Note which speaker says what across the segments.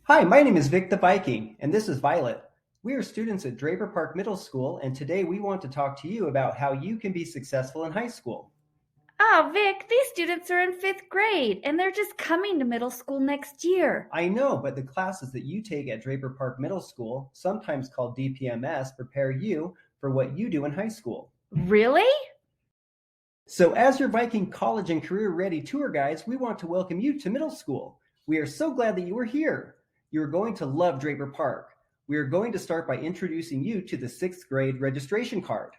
Speaker 1: Hi, my name is Vic the Viking, and this is Violet. We are students at Draper Park Middle School, and today we want to talk to you about how you can be successful in high school.
Speaker 2: Oh, Vic, these students are in fifth grade and they're just coming to middle school next year.
Speaker 1: I know, but the classes that you take at Draper Park Middle School, sometimes called DPMS, prepare you for what you do in high school.
Speaker 2: Really?
Speaker 1: So, as your Viking college and career ready tour guides, we want to welcome you to middle school. We are so glad that you are here. You are going to love Draper Park. We are going to start by introducing you to the sixth grade registration card.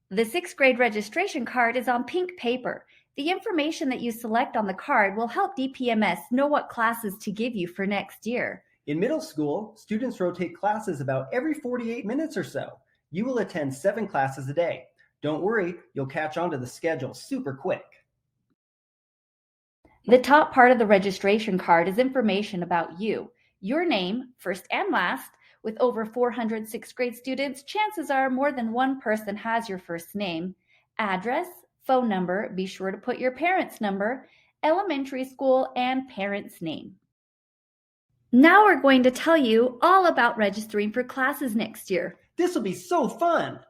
Speaker 2: The sixth grade registration card is on pink paper. The information that you select on the card will help DPMS know what classes to give you for next year.
Speaker 1: In middle school, students rotate classes about every 48 minutes or so. You will attend 7 classes a day. Don't worry, you'll catch on to the schedule super quick.
Speaker 2: The top part of the registration card is information about you. Your name, first and last. With over 400 sixth grade students, chances are more than one person has your first name. Address, phone number, be sure to put your parents' number, elementary school, and parents' name. Now we're going to tell you all about registering for classes next year.
Speaker 1: This will be so fun!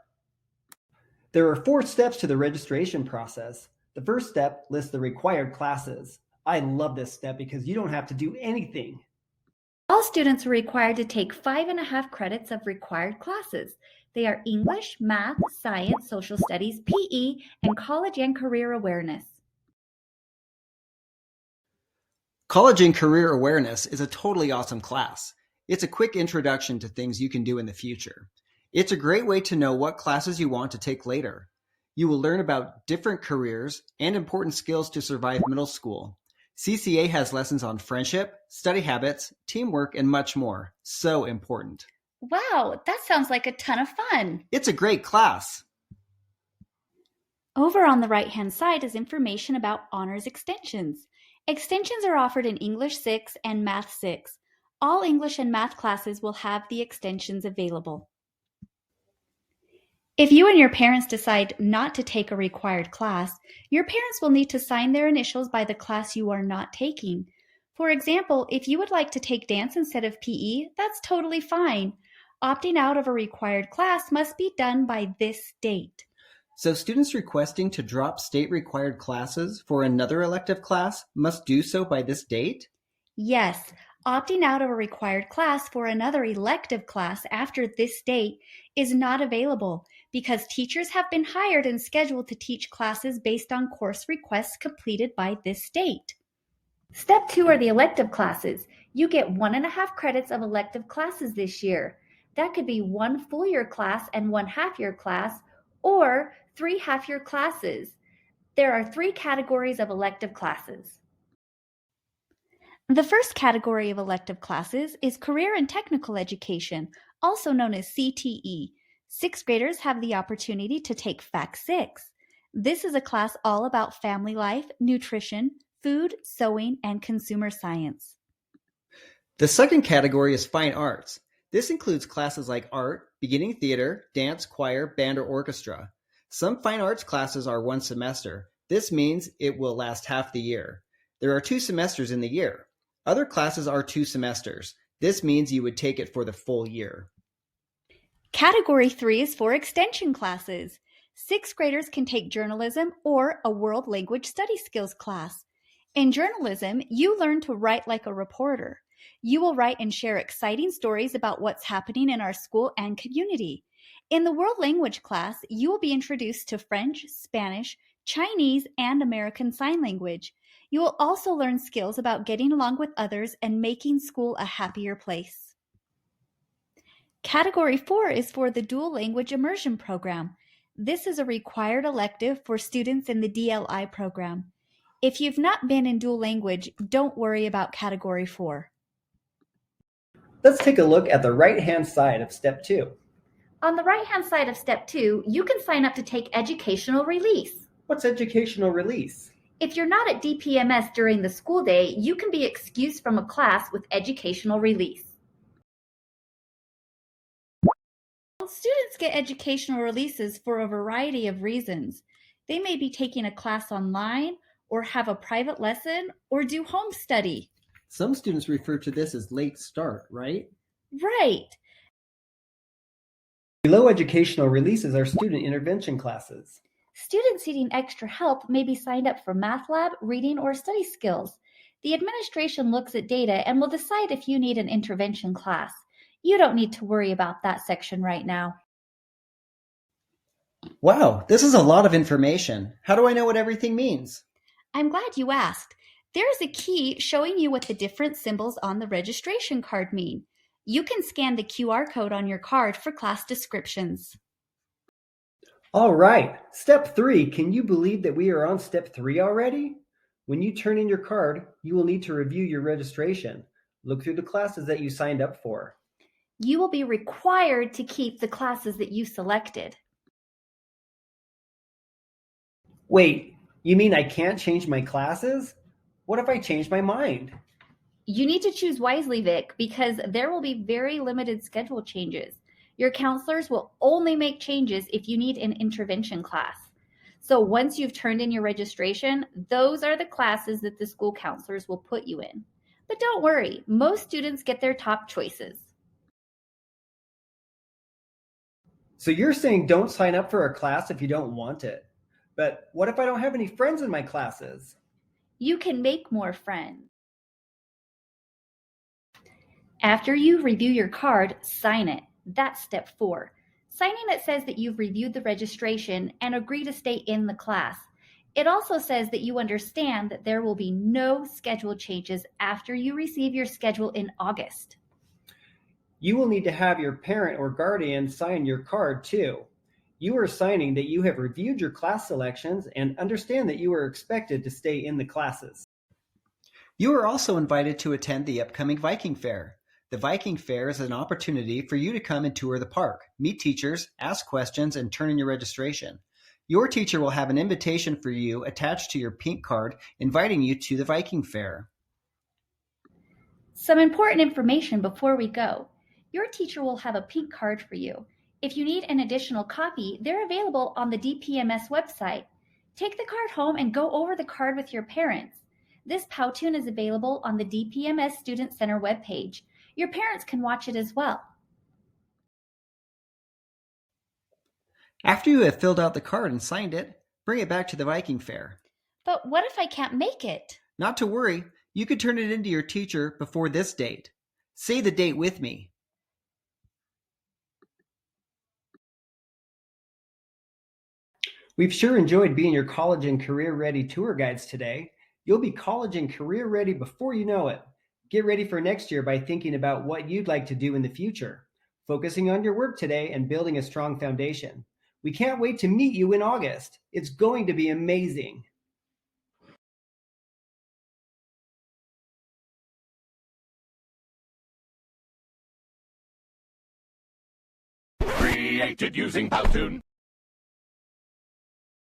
Speaker 1: There are 4 steps to the registration process. The first step lists the required classes. I love this step because you don't have to do anything.
Speaker 2: All students are required to take 5.5 credits of required classes. They are English, Math, Science, Social Studies, PE, and College and Career Awareness.
Speaker 1: College and Career Awareness is a totally awesome class. It's a quick introduction to things you can do in the future. It's a great way to know what classes you want to take later. You will learn about different careers and important skills to survive middle school. CCA has lessons on friendship, study habits, teamwork, and much more. So important.
Speaker 2: Wow, that sounds like a ton of fun.
Speaker 1: It's a great class.
Speaker 2: Over on the right-hand side is information about honors extensions. Extensions are offered in English 6 and Math 6. All English and Math classes will have the extensions available. If you and your parents decide not to take a required class, your parents will need to sign their initials by the class you are not taking. For example, if you would like to take dance instead of PE, that's totally fine. Opting out of a required class must be done by this date.
Speaker 1: So students requesting to drop state-required classes for another elective class must do so by this date?
Speaker 2: Yes, opting out of a required class for another elective class after this date is not available because teachers have been hired and scheduled to teach classes based on course requests completed by this date. Step 2 are the elective classes. You get 1.5 credits of elective classes this year. That could be 1 full year class and 1 half year class, or 3 half year classes. There are 3 categories of elective classes. The first category of elective classes is Career and Technical Education, also known as CTE. Sixth graders have the opportunity to take Fac 6. This is a class all about family life, nutrition, food, sewing, and consumer science.
Speaker 1: The second category is Fine Arts. This includes classes like art, beginning theater, dance, choir, band, or orchestra. Some fine arts classes are 1 semester. This means it will last half the year. There are 2 semesters in the year. Other classes are 2 semesters. This means you would take it for the full year.
Speaker 2: Category 3 is for extension classes. Sixth graders can take journalism or a world language study skills class. In journalism, you learn to write like a reporter. You will write and share exciting stories about what's happening in our school and community. In the world language class, you will be introduced to French, Spanish, Chinese, and American Sign Language. You will also learn skills about getting along with others and making school a happier place. Category 4 is for the Dual Language Immersion Program. This is a required elective for students in the DLI program. If you've not been in dual language, don't worry about Category 4.
Speaker 1: Let's take a look at the right-hand side of Step 2.
Speaker 2: On the right-hand side of Step 2, you can sign up to take Educational Release.
Speaker 1: What's educational release?
Speaker 2: If you're not at DPMS during the school day, you can be excused from a class with Educational Release. Students get educational releases for a variety of reasons. They may be taking a class online, or have a private lesson, or do home study.
Speaker 1: Some students refer to this as late start, right?
Speaker 2: Right.
Speaker 1: Below educational releases are student intervention classes.
Speaker 2: Students needing extra help may be signed up for math lab, reading, or study skills. The administration looks at data and will decide if you need an intervention class. You don't need to worry about that section right now.
Speaker 1: Wow, this is a lot of information. How do I know what everything means?
Speaker 2: I'm glad you asked. There is a key showing you what the different symbols on the registration card mean. You can scan the QR code on your card for class descriptions.
Speaker 1: All right, step 3. Can you believe that we are on step 3 already? When you turn in your card, you will need to review your registration. Look through the classes that you signed up for.
Speaker 2: You will be required to keep the classes that you selected.
Speaker 1: Wait, you mean I can't change my classes? What if I change my mind?
Speaker 2: You need to choose wisely, Vic, because there will be very limited schedule changes. Your counselors will only make changes if you need an intervention class. So once you've turned in your registration, those are the classes that the school counselors will put you in. But don't worry, most students get their top choices.
Speaker 1: So you're saying don't sign up for a class if you don't want it. But what if I don't have any friends in my classes?
Speaker 2: You can make more friends. After you review your card, sign it. That's step 4. Signing it says that you've reviewed the registration and agree to stay in the class. It also says that you understand that there will be no schedule changes after you receive your schedule in August.
Speaker 1: You will need to have your parent or guardian sign your card too. You are signing that you have reviewed your class selections and understand that you are expected to stay in the classes. You are also invited to attend the upcoming Viking Fair. The Viking Fair is an opportunity for you to come and tour the park, meet teachers, ask questions, and turn in your registration. Your teacher will have an invitation for you attached to your pink card inviting you to the Viking Fair.
Speaker 2: Some important information before we go. Your teacher will have a pink card for you. If you need an additional copy, they're available on the DPMS website. Take the card home and go over the card with your parents. This Powtoon is available on the DPMS Student Center webpage. Your parents can watch it as well.
Speaker 1: After you have filled out the card and signed it, bring it back to the Viking Fair.
Speaker 2: But what if I can't make it?
Speaker 1: Not to worry, you could turn it into your teacher before this date. Say the date with me. We've sure enjoyed being your college and career ready tour guides today. You'll be college and career ready before you know it. Get ready for next year by thinking about what you'd like to do in the future, focusing on your work today and building a strong foundation. We can't wait to meet you in August. It's going to be amazing.
Speaker 3: Created using Powtoon.